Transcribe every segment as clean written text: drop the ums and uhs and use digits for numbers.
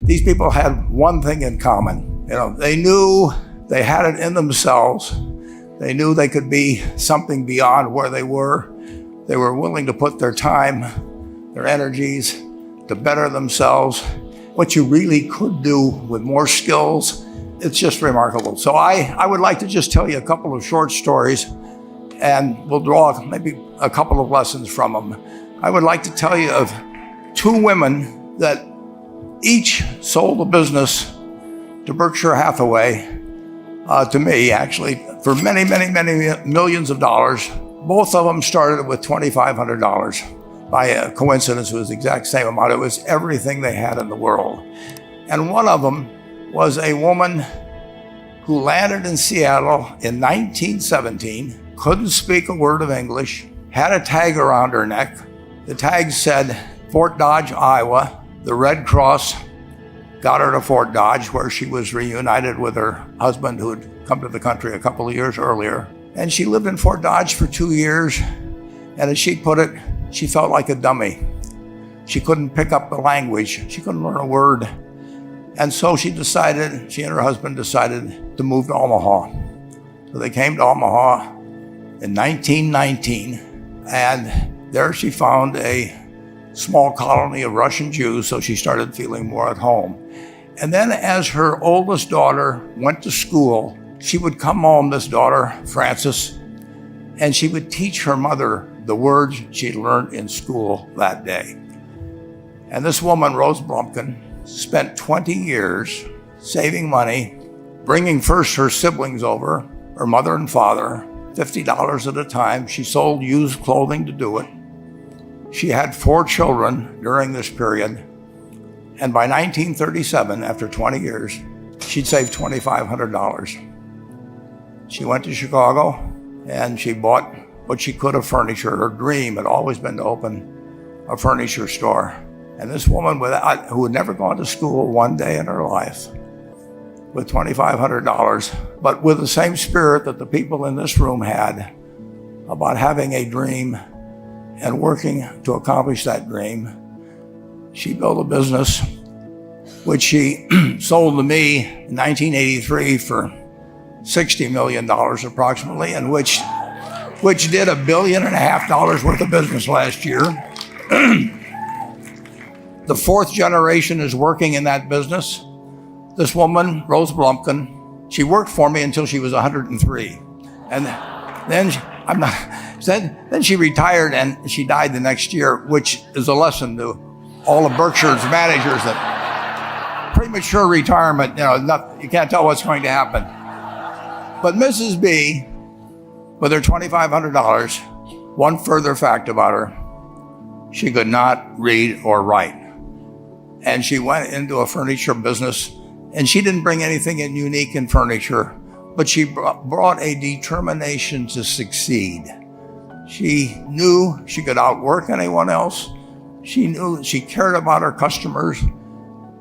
these people had one thing in common. They knew they had it in themselves. They knew they could be something beyond where they were. They were willing to put their time, their energies to better themselves. What you really could do with more skills, it's just remarkable. So I would like to just tell you a couple of short stories, and we'll draw maybe a couple of lessons from them. I would like to tell you of two women that each sold a business to Berkshire Hathaway, to me actually, for many, many, many millions of dollars. Both of them started with $2,500. By a coincidence, it was the exact same amount. It was everything they had in the world. And one of them was a woman who landed in Seattle in 1917, couldn't speak a word of English, had a tag around her neck. The tag said Fort Dodge, Iowa. The Red Cross got her to Fort Dodge, where she was reunited with her husband who had come to the country a couple of years earlier. And she lived in Fort Dodge for 2 years. And as she put it, she felt like a dummy. She couldn't pick up the language. She couldn't learn a word. And so she and her husband decided to move to Omaha. So they came to Omaha in 1919. And there she found a small colony of Russian Jews, so she started feeling more at home. And then as her oldest daughter went to school, she would come home, this daughter, Frances, and she would teach her mother the words she'd learned in school that day. And this woman, Rose Blumpkin, spent 20 years saving money, bringing first her siblings over, her mother and father, $50 at a time. She sold used clothing to do it. She had 4 children during this period. And by 1937, after 20 years, she'd saved $2,500. She went to Chicago and she bought what she could of furniture. Her dream had always been to open a furniture store. And this woman who had never gone to school one day in her life, with $2,500, but with the same spirit that the people in this room had about having a dream and working to accomplish that dream, she built a business which she sold to me in 1983 for $60 million approximately, and which did $1.5 billion worth of business last year. The 4th generation is working in that business. This woman, Rose Blumpkin, she worked for me until she was 103. And then she retired and she died the next year, which is a lesson to all of Berkshire's managers that premature retirement, you can't tell what's going to happen. But Mrs. B, with her $2,500, one further fact about her, she could not read or write. And she went into a furniture business, and she didn't bring anything unique in furniture, but she brought a determination to succeed. She knew she could outwork anyone else. She knew she cared about her customers.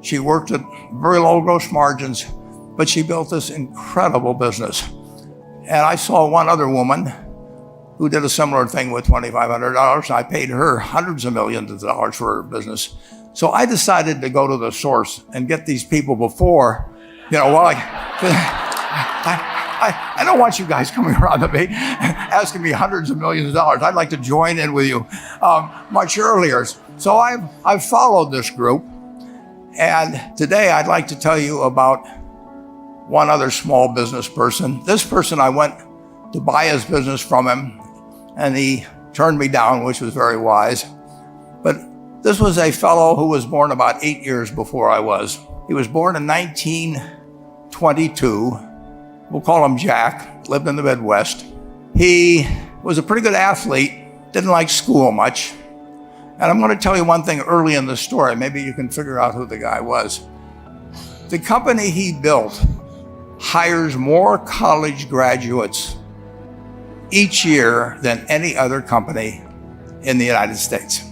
She worked at very low gross margins, but she built this incredible business. And I saw one other woman who did a similar thing with $2,500. I paid her hundreds of millions of dollars for her business. So I decided to go to the source and get these people before, I don't want you guys coming around to me asking me hundreds of millions of dollars. I'd like to join in with you much earlier. So I've followed this group. And today I'd like to tell you about one other small business person. This person, I went to buy his business from him, and he turned me down, which was very wise. But this was a fellow who was born about 8 years before I was. He was born in 1922. We'll call him Jack, lived in the Midwest. He was a pretty good athlete, didn't like school much. And I'm going to tell you one thing early in the story. Maybe you can figure out who the guy was. The company he built hires more college graduates each year than any other company in the United States.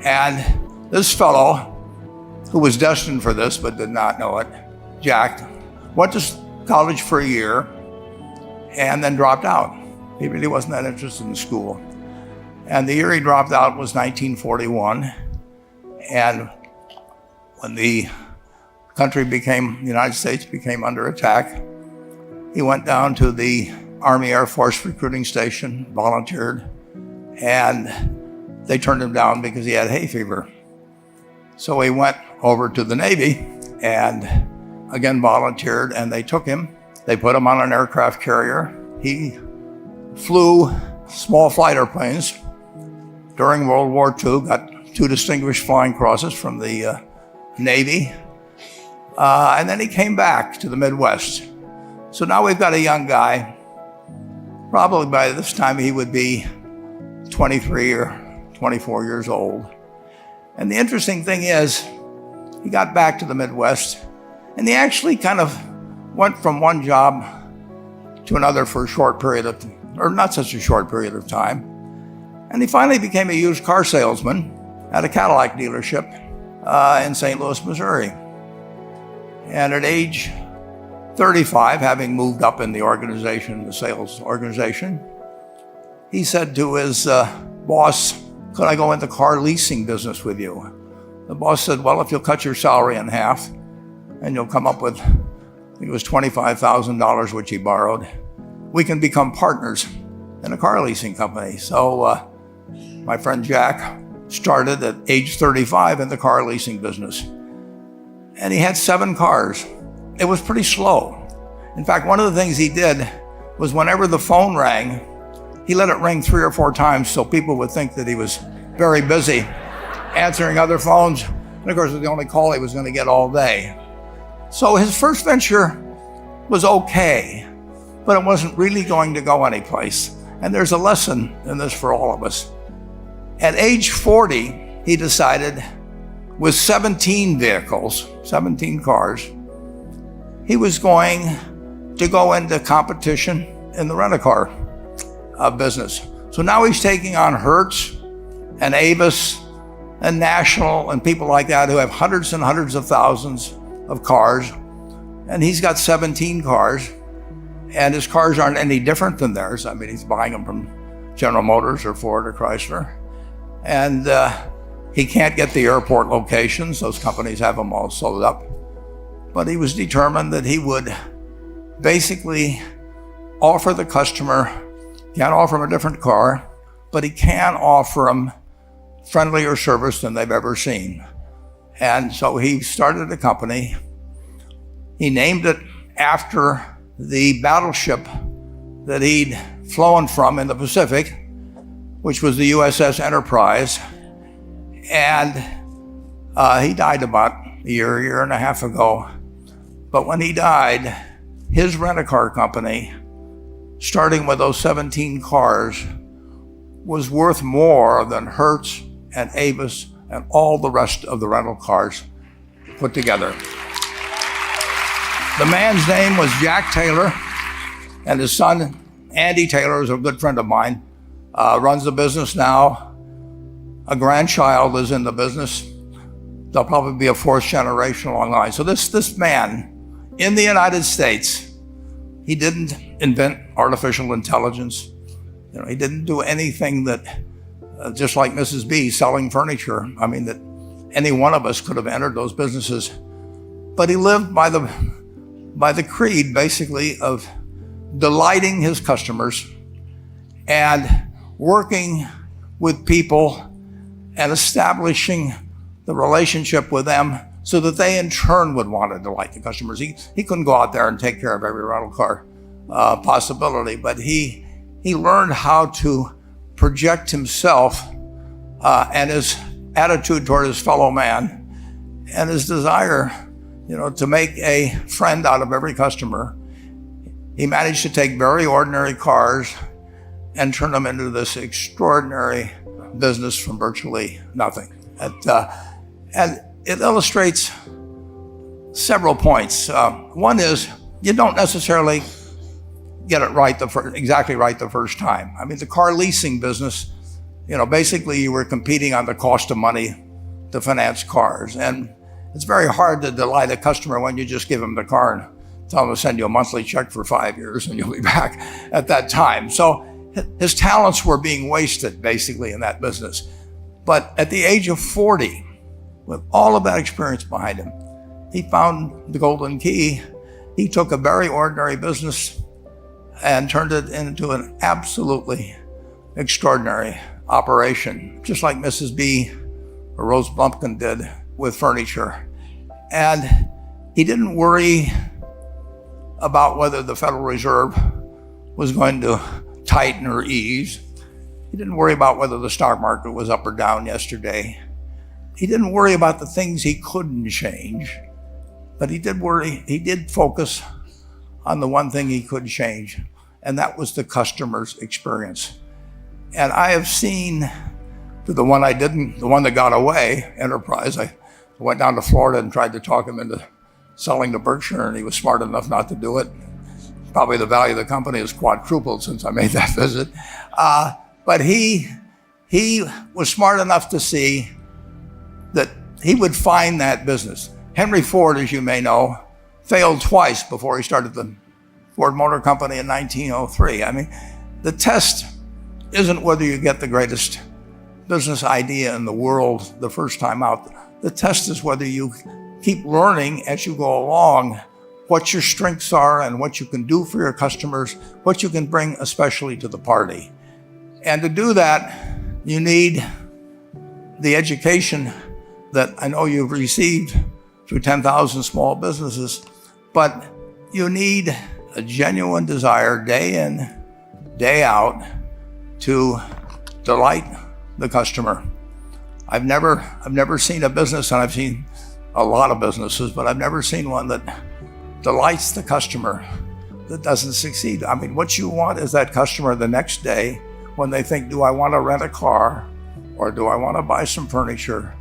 And this fellow, who was destined for this but did not know it, Jack, went to college for a year and then dropped out. He really wasn't that interested in school. And the year he dropped out was 1941. And when the the United States became under attack, he went down to the Army Air Force recruiting station, volunteered, and they turned him down because he had hay fever. So he went over to the Navy and again volunteered, and they took him. They put him on an aircraft carrier. He flew small fighter planes during World War II, got 2 distinguished flying crosses from the Navy, and then he came back to the Midwest. So now we've got a young guy. Probably by this time he would be 23 or 24 years old. And the interesting thing is, he got back to the Midwest, and he actually kind of went from one job to another for a short period of, or not such a short period of time. And he finally became a used car salesman at a Cadillac dealership in St. Louis, Missouri. And at age 35, having moved up in the organization, the sales organization, he said to his boss, "Could I go into car leasing business with you?" The boss said, "Well, if you'll cut your salary in half and you'll come up with," I think it was $25,000, which he borrowed, "we can become partners in a car leasing company." So my friend Jack started at age 35 in the car leasing business. And he had 7 cars. It was pretty slow. In fact, one of the things he did was whenever the phone rang, he let it ring 3 or 4 times so people would think that he was very busy answering other phones. And of course, it was the only call he was going to get all day. So his first venture was okay, but it wasn't really going to go anyplace. And there's a lesson in this for all of us. At age 40, he decided, with 17 vehicles, 17 cars, he was going to go into competition in the rent-a-car business. So now he's taking on Hertz and Avis and National and people like that who have hundreds and hundreds of thousands of cars. And he's got 17 cars, and his cars aren't any different than theirs. I mean, he's buying them from General Motors or Ford or Chrysler. And he can't get the airport locations. Those companies have them all sold up. But he was determined that he would basically offer the customer, can't offer him a different car, but he can offer them friendlier service than they've ever seen. And so he started a company. He named it after the battleship that he'd flown from in the Pacific, which was the USS Enterprise. And he died about a year and a half ago. But when he died, his rent-a-car company, starting with those 17 cars, was worth more than Hertz and Avis and all the rest of the rental cars put together. The man's name was Jack Taylor, and his son, Andy Taylor, is a good friend of mine, runs the business now. A grandchild is in the business. There'll probably be a 4th generation along the line. So this man, in the United States, he didn't invent artificial intelligence. He didn't do anything that, just like Mrs. B selling furniture, I mean, that any one of us could have entered those businesses. But he lived by the creed, basically, of delighting his customers and working with people and establishing the relationship with them so that they in turn would want to delight the customers. He couldn't go out there and take care of every rental car possibility, but he learned how to project himself and his attitude toward his fellow man and his desire, to make a friend out of every customer. He managed to take very ordinary cars and turn them into this extraordinary business from virtually nothing. And it illustrates several points. One is, you don't necessarily get it right exactly right the first time. I mean, the car leasing business, basically you were competing on the cost of money to finance cars. And it's very hard to delight a customer when you just give them the car and tell them to send you a monthly check for 5 years and you'll be back at that time. So his talents were being wasted basically in that business. But at the age of 40, with all of that experience behind him, he found the golden key. He took a very ordinary business and turned it into an absolutely extraordinary operation, just like Mrs. B or Rose Blumpkin did with furniture. And he didn't worry about whether the Federal Reserve was going to tighten or ease. He didn't worry about whether the stock market was up or down yesterday. He didn't worry about the things he couldn't change, but he did focus on the one thing he could change, and that was the customer's experience. And I have seen the one that got away, Enterprise. I went down to Florida and tried to talk him into selling to Berkshire, and he was smart enough not to do it. Probably the value of the company has quadrupled since I made that visit. But he was smart enough to see that he would find that business. Henry Ford, as you may know, failed twice before he started the Ford Motor Company in 1903. I mean, the test isn't whether you get the greatest business idea in the world the first time out. The test is whether you keep learning as you go along what your strengths are and what you can do for your customers, what you can bring especially to the party. And to do that, you need the education that I know you've received through 10,000 small businesses, but you need a genuine desire day in, day out to delight the customer. I've never seen a business, and I've seen a lot of businesses, but I've never seen one that delights the customer that doesn't succeed. I mean, what you want is that customer the next day when they think, do I want to rent a car or do I want to buy some furniture?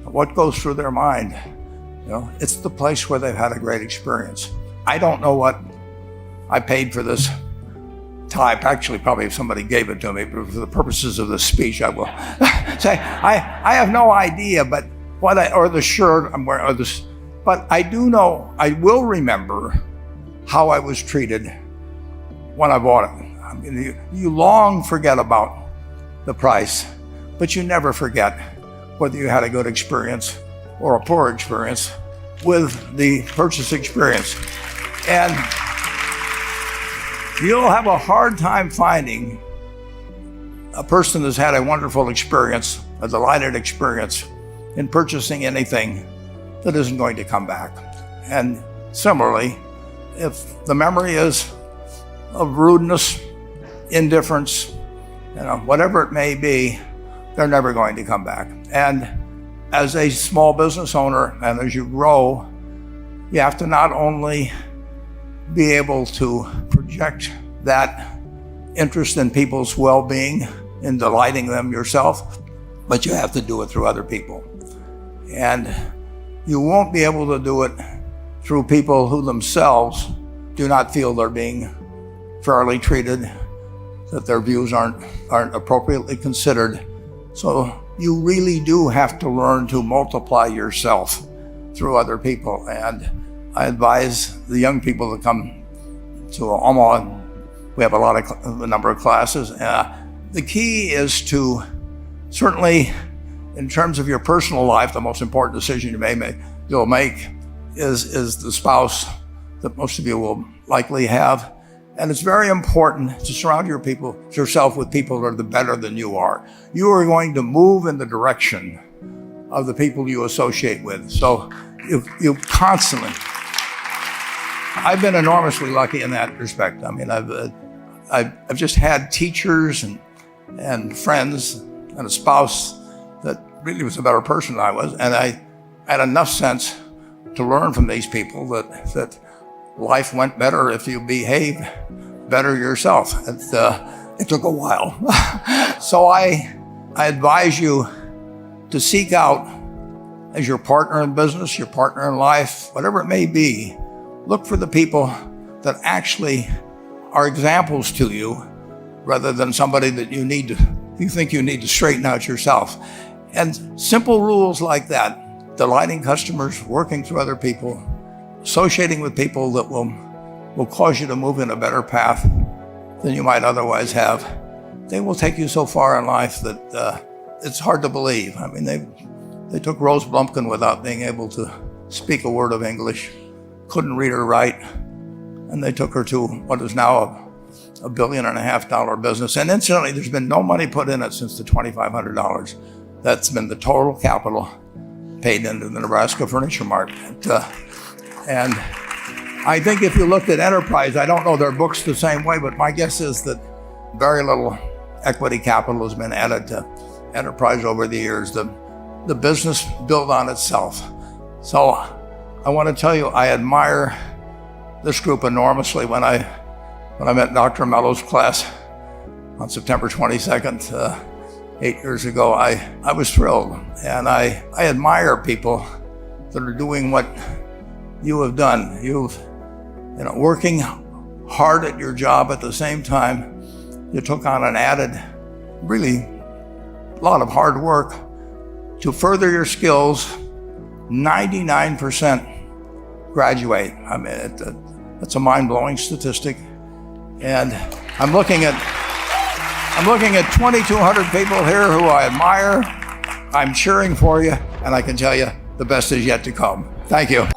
What goes through their mind? You know, it's the place where they've had a great experience. I don't know what I paid for this tie. Actually, probably if somebody gave it to me, but for the purposes of this speech, I will say I have no idea. But or the shirt I'm wearing, or this. But I do know, I will remember how I was treated when I bought it. I mean, you long forget about the price, but you never forget whether you had a good experience or a poor experience with the purchase experience. And you'll have a hard time finding a person that's had a wonderful experience, a delighted experience in purchasing anything that isn't going to come back. And similarly, if the memory is of rudeness, indifference, whatever it may be, they're never going to come back. And as a small business owner, and as you grow, you have to not only be able to project that interest in people's well-being, in delighting them yourself, but you have to do it through other people. And you won't be able to do it through people who themselves do not feel they're being fairly treated, that their views aren't appropriately considered. So you really do have to learn to multiply yourself through other people. And I advise the young people that come to Omaha. We have a number of classes. The key is to, certainly in terms of your personal life, the most important decision you'll make is the spouse that most of you will likely have. And it's very important to surround yourself with people that are better than you are. You are going to move in the direction of the people you associate with. So you constantly, I've been enormously lucky in that respect. I mean, I've just had teachers and friends and a spouse that really was a better person than I was. And I had enough sense to learn from these people that life went better if you behaved better yourself. It took a while. So I advise you to seek out, as your partner in business, your partner in life, whatever it may be, look for the people that actually are examples to you rather than somebody that you think you need to straighten out yourself. And simple rules like that, delighting customers, working through other people, associating with people that will cause you to move in a better path than you might otherwise have, they will take you so far in life that it's hard to believe. I mean, they took Rose Blumpkin without being able to speak a word of English, couldn't read or write, and they took her to what is now a $1.5 billion business. And incidentally, there's been no money put in it since the $2,500. That's been the total capital paid into the Nebraska Furniture Mart. And I think if you looked at enterprise, I don't know their books the same way, but my guess is that very little equity capital has been added to enterprise over the years. The business built on itself. So I want to tell you, I admire this group enormously. When I met Dr. Mello's class on September 22nd, 8 years ago, I was thrilled. And I admire people that are doing what you have done. Working hard at your job at the same time, you took on an added, really, lot of hard work to further your skills. 99% graduate. I mean, that's a mind-blowing statistic. And I'm looking at 2,200 people here who I admire. I'm cheering for you, and I can tell you the best is yet to come. Thank you.